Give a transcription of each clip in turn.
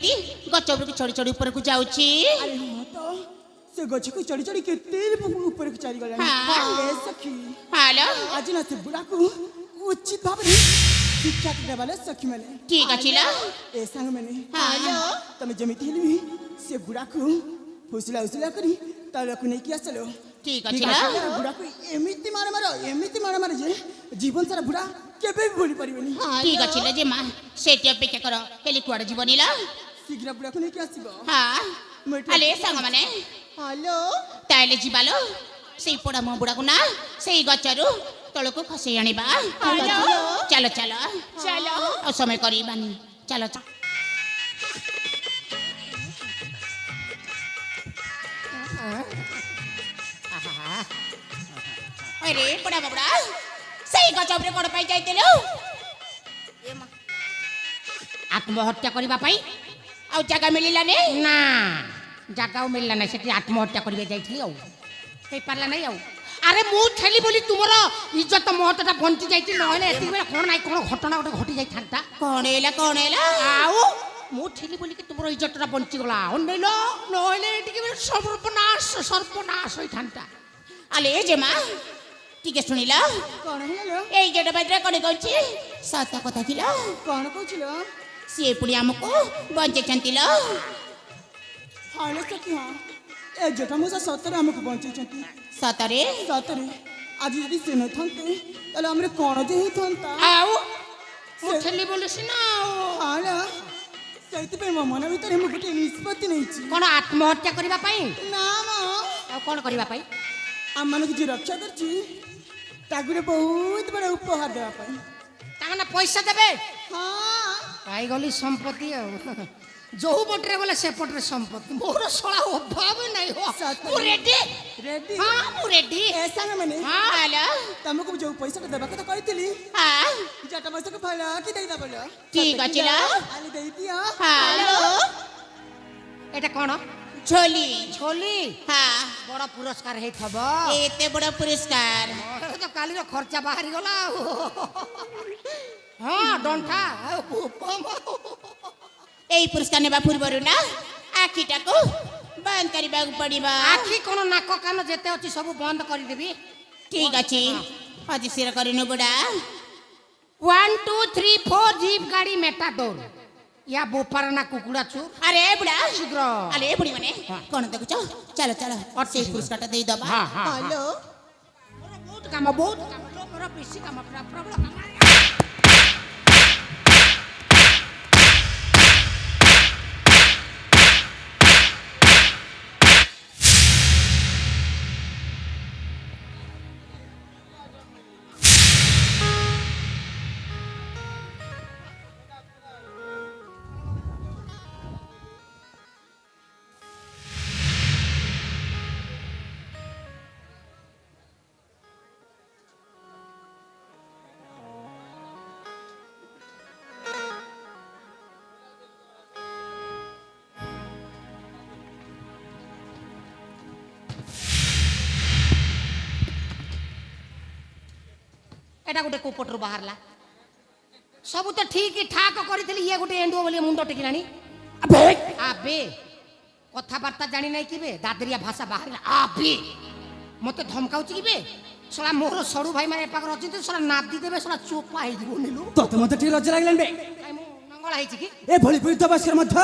गच उपरକୁ चढ़ी चढ़ी ऊपर को जाउची। अरे हाँ तो से गछ को चढ़ी चढ़ी केते ऊपर को चढ़ी गला। हां सखी हालो आज ना से बुढ़ा को उचित भाव रे शिक्षा देवाले सखी माने ठीक अछि ला ए संग माने हालो तमे जमिति हेलि से बुढ़ा को फुसला उसला करी ताले को नै किया चलो ठीक अछि ला बुढ़ा को एमिति मार मार जे जीवन सारा बुढ़ा केबे भी भूली परिबनी। ठीक अछि ला जे मां सेति अपेक्षा कर हेली कुआडे जीवनी ला शीघ्र बुढ़ा को नै किया आसीबो। हां अले संग माने हेलो ताले जीवालो सेई पड़ा मो बुढ़ा को ना सेई गचरू तळको खसे आनिबा। चलो चलो चलो और समय करी बानी चलो अरे बड़ा बड़ा सही गच उपरे कोड पाई जाइतेलो आत्महत्या करिबा पाई आ जगह मिलिला ने ना जगह मिलला नै सेठी आत्महत्या करिबे जाइथली आ कई पारला नै आ अरे मु थेली बोली तुमरो इज्जत महत्वटा बंची जाइती नहले एति बेला कोन नाइ कोन घटना गोटे घटी जाई थांता कोन एला आउ मु थेली बोली कि तुमरो इज्जतटा बंची गला ओनेलो नहले एति बेला सर्वनाश होई थांता आले जे मा ठीक है सुनिला कोन हेलो ए जेड बद्रा कोन कहछि सत कथा थिला कोन कहछिलो से पुडी हमको बंचे छंतिला हाले सखी हां ए जेठा मुसा सतरे हमको बंचे छंती सतरे आज यदि से न थंते तले हमरे कोन जे ही थंता आउ मुठली बोलसी ना हाला सहित पे मन भीतर हम गुटे निष्पत्ति नै छी कोन आत्महत्या करिबा पई ना मा आ कोन करिबा पई हम मन की रक्षा करछी तागुरे बहुत बड़ा उपहार देबा पई तामना पैसा देबे हां पाई गली संपत्ति जो पटरे गले से पटरे संपत्ति मोर सळा अभाव नै हो तू रेडी हां मु रेडी ऐसा न मने हां आला तुमको जो पैसा देबा के तो कहतिली हां जटा पैसा के फला की देइदा बोलो ठीक अछि ला आली देई दिया हेलो एटा कोन झोली हां बड़ा पुरस्कार हे थबो एते बड़ा पुरस्कार तो काली रो खर्चा बाहरी गला हां डंठा एई पुरस्कार नेबा पूर्वरु ना आखिटा को बंद करबा पड़िबा आखि कोन नाक कान जेते अछि सब बंद करि देबी ठीक अछि आज सिर करिनु बडा 1 2 3 4 जीप गाड़ी मेटाडोर या बोपारना कुकुड़ा चूर अरे बुढ़ा शीघ्र अरे बुढ़ी माने कोन देखुछ चलो चलो और से पुरस्कार दे दबा हेलो बहुत काम मोर बेसी काम प्रॉब्लम एटा गोटे कोपटरो बाहरला सब तो ठीक ठाक करितली ये गोटे एंडो बोली मुंडो टेकिलानी आबे कथा वार्ता जानि नै किबे दादरिया भाषा बाहरला आबे मते धमकाउची किबे सला मोर सरू भाई माने पाकर अछि तो सला नादी देबे सला चोपा हे दिबो निलु तो मते ठीक लज्जा लागलन बे नंगळ हाइची की ए भली विरुद्ध बसकर मध्य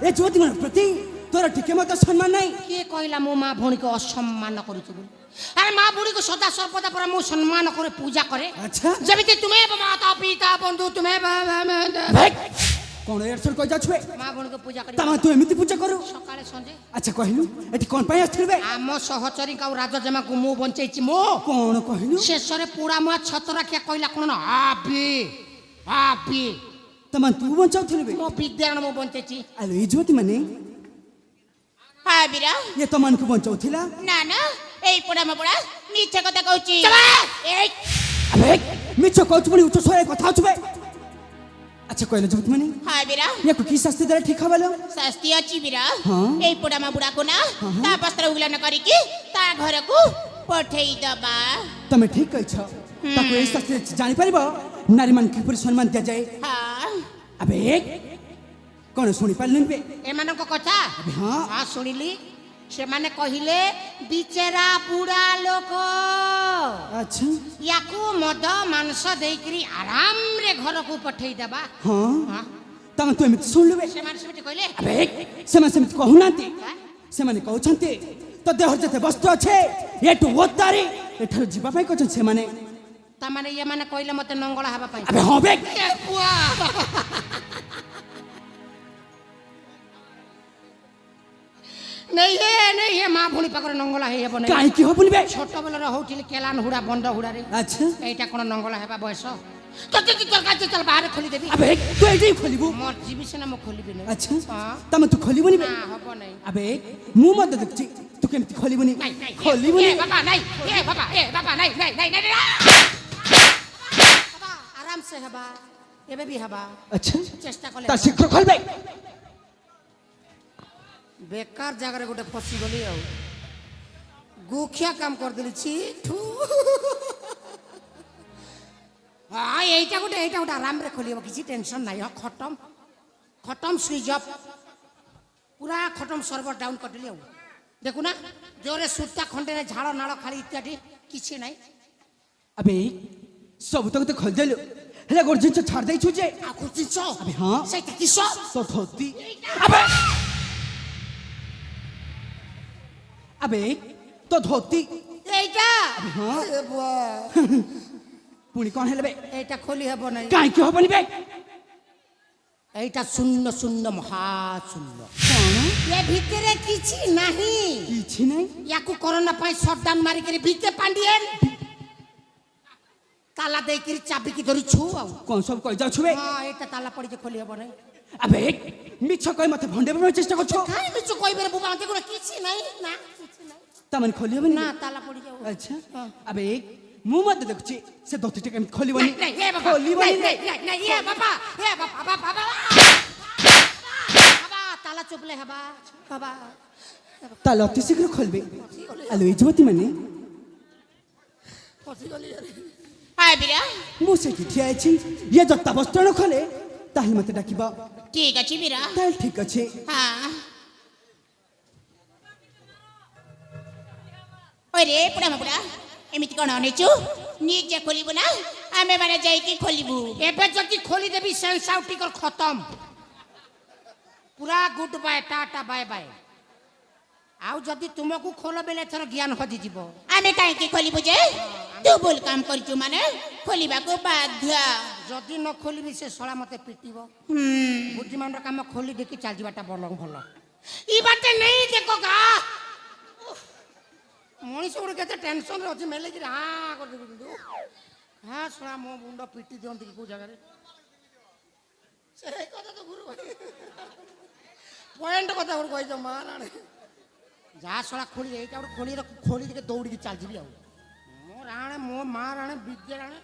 ए ज्योति मन प्रति तोरा ठीके मत सम्मान नै के कहला मो मां भणी को असम्मान करूछु बोली अरे मां भणी को सदा सर्वदा पर मो सम्मान करे पूजा करे अच्छा जबिते तुम्हें माता पिता बंधु तुम्हें कोन एरसर कह जा छुए मां भणी को पूजा करे तमा तू एमिति पूजा करू सकाळे संजे अच्छा कहलु एटी कोन पाई आस्थिल बे आम सहचरी का राजजमा को मु बंचैछि मो कोन कहलु शेषरे पूरा मुआ छतरा क्या कहला कोन आबी तमा तू बंचाउथिल बे मो विद्यान मो बंचैछि आलो ई ज्योति माने हां बिरा ये तमान को बंचाउथिला ना ना एई पडा म पडा मिछ कथा कहउछि ए अबे मिछ कहउछ बनी उच्च स्वरे कथा छबे अच्छा कहले ज्योति माने हां बिरा ये को की शास्ति दरे ठीक हबलो शास्ति अछि बिरा हां एई पडा म बुडा को ना ता वस्त्र उगलन करी की ता घर को पठेई दबा तमे ठीक कहछ ताको ए शास्ति जानि परिबो नारी मान की सम्मान दिया जाए हां अबे कौन शुणी पारे एमानक कथा हाँ हाँ शुणिली से माने कहिले बिचेरा बुढ़ा लोक अच्छा याकू मद मांस देकरी आराम रे घर को पठेई देबा हाँ हाँ तम तु एमती शुणलु से माने सेमति कहले अबे से कहूनांती से माने कहउछंती तो देहर जते वस्तु अच्छे एटू ओतारी एठार जीवा पाई कहछन से माने ता माने ये माने कहले मते नंगला हबा पाई अबे हाँ बे ए बुआ नहीं ये मां भूणी पाकर नंगला हे हेबो काई की हो बुलबे छोट बेलर होउथिल केलान हुडा बंद हुडा रे अच्छा एटा कोन नंगला हेबा बयस तो तोर काज चल बाहर खोली देबी अबे तू एडी खोलिबु मोर जीवी से ना मो खोलिबी नै अच्छा हां तम तू खोलिबुनी बे ना हबो नै अबे मु मत देखछि तू केमती खोलिबुनी खोलिबुनी ए बाबा नहीं बाबा आराम से हबा एबे भी हबा अच्छा चेष्टा करले ता शीघ्र खोलबे बेकार जगह रे गोटे फसी गली आ गुखिया काम कर देली छी ठू हां एटा गोटे आराम रे खोलियो किसी टेंशन नाही ह खत्म स्विच ऑफ पूरा खत्म सर्वर डाउन कर देली आ देखु ना जोरे सुत्ता खंडे रे झाड़ नाळ खाली इत्यादि किछि नाही अबे सब तक तो खोल देलु हेले गोर जिंच छाड़ देइ छु जे आ कुछ चो अबे हां से किसो तो धोती अबे तो धोती एटा हाँ ए बुआ पुणी कौन है बे एटा खोली हबो नाही काई क्यों हबनी बे एटा शून्य शून्य महाशून्य कौन ये भितरे किछि नाही किछि नहीं याकू कोरोना पाई शटडाउन मारी करी भिते पांडियन ताला दे करी चाबी की धरी छु आ कौन सब कह जाउ छुबे हां एटा ताला पड़ी जे खोली हबो नाही अबे मिछ कह मते भंडे बनो चेष्टा कर छो खाई मिछु कोई बेरे बुबा ते गुना किछि नाही ना किछि नाही तमन खोली हबनी ना ताला पड़ी जाऊ अच्छा अबे मु मत देखछि से धोती टे केम खोली बनी नहीं ये बाबा खोली बनी नहीं ये बाबा बाबा ताला चुपले हबा बाबा ताल अति शीघ्र खोलबे आलो इजमती माने फसी गली हाय बिरा मु से ठिया अछि ये जत्ता वस्त्र न खोले ताहले मते डाकिबा ठीक अछि बिरा ताल ठीक अछि हाँ ओरे पुड़ा एमिति कोन अनेचु निजे खोलिबु ना आमे माने जाई की खोलिबु एबे जति खोली देबी सेंस आउट टिकर खत्म पूरा goodbye tata bye bye आउ जदि तुमको खोल बेले थर ज्ञान हजि जीवो आमे काहे की खोलिबु जे तू बोल काम करचु माने खोलिबा को बाध्य जदि न खोलिबी से सळा मते पिटिबो बुद्धिमान काम खोली देखि चाल जीवाटा बलंग भलो ई बाटे नहीं देखो का मनीष गुड़ केते टेंशन रे अछि मेले कि हां कर देबी हां सळा मो मुंड पिटी दियंती को जगह रे से कथा तो गुरु भाई पॉइंट कथा गुरु कहि जो माराणे जा सळा खोली एटा खोली खोली के दौड़ी के चल जीबी आ मो राणे मो मां राणे विद्या राणे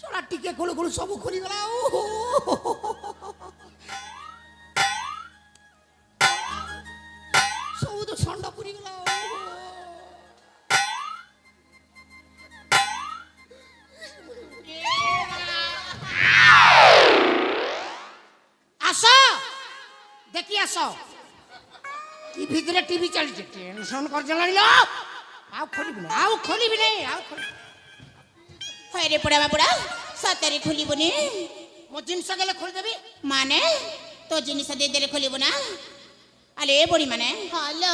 सळा टिके खोलु खोलु सब खोली गला सब तो ठंडा पुरी गला आसो देखी आसो की भीतर टीवी चली टेंशन कर जलानी लो आउ खोली भी नहीं होय रे पुड़ा सतरे खोलिबु नि मो जिनस गेले खोल देबी माने तो जिनिस दे देले खोलिबु ना अले बड़ी माने हेलो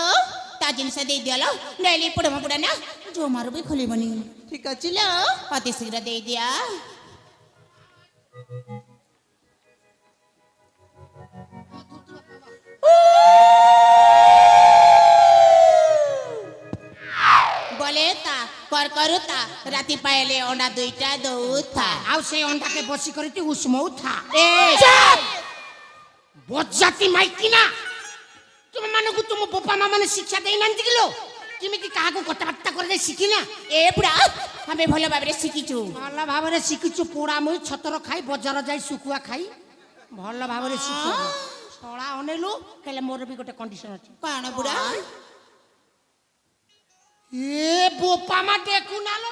ता जिनिस दे दियालो डेली पुड़ा ना जो मारो भी खोलिबु नि ठीक अछि लो अति शीघ्र दे दिया बोले ता कर करूता राती पायले अंडा दुईटा दउथा आउ से अंडा के बसी करती उसमौ था ए बज्जाती माइकिना तुम माने को तुम बापा मां माने शिक्षा देई नांती किलो किमिति काहा को कथबार्ता करे शिखिना ए पुड़ा हमें भलो भाबरे शिखिचु भल भाबरे शिखिचु पोड़ा मुई छतर खाई बजार जाई सुकुआ खाई भल भाबरे शिखि सळा अनेलु केले मोर भी गोटे कंडीशन अछि पाण बुड़ा ए बोपा मा देखु नालो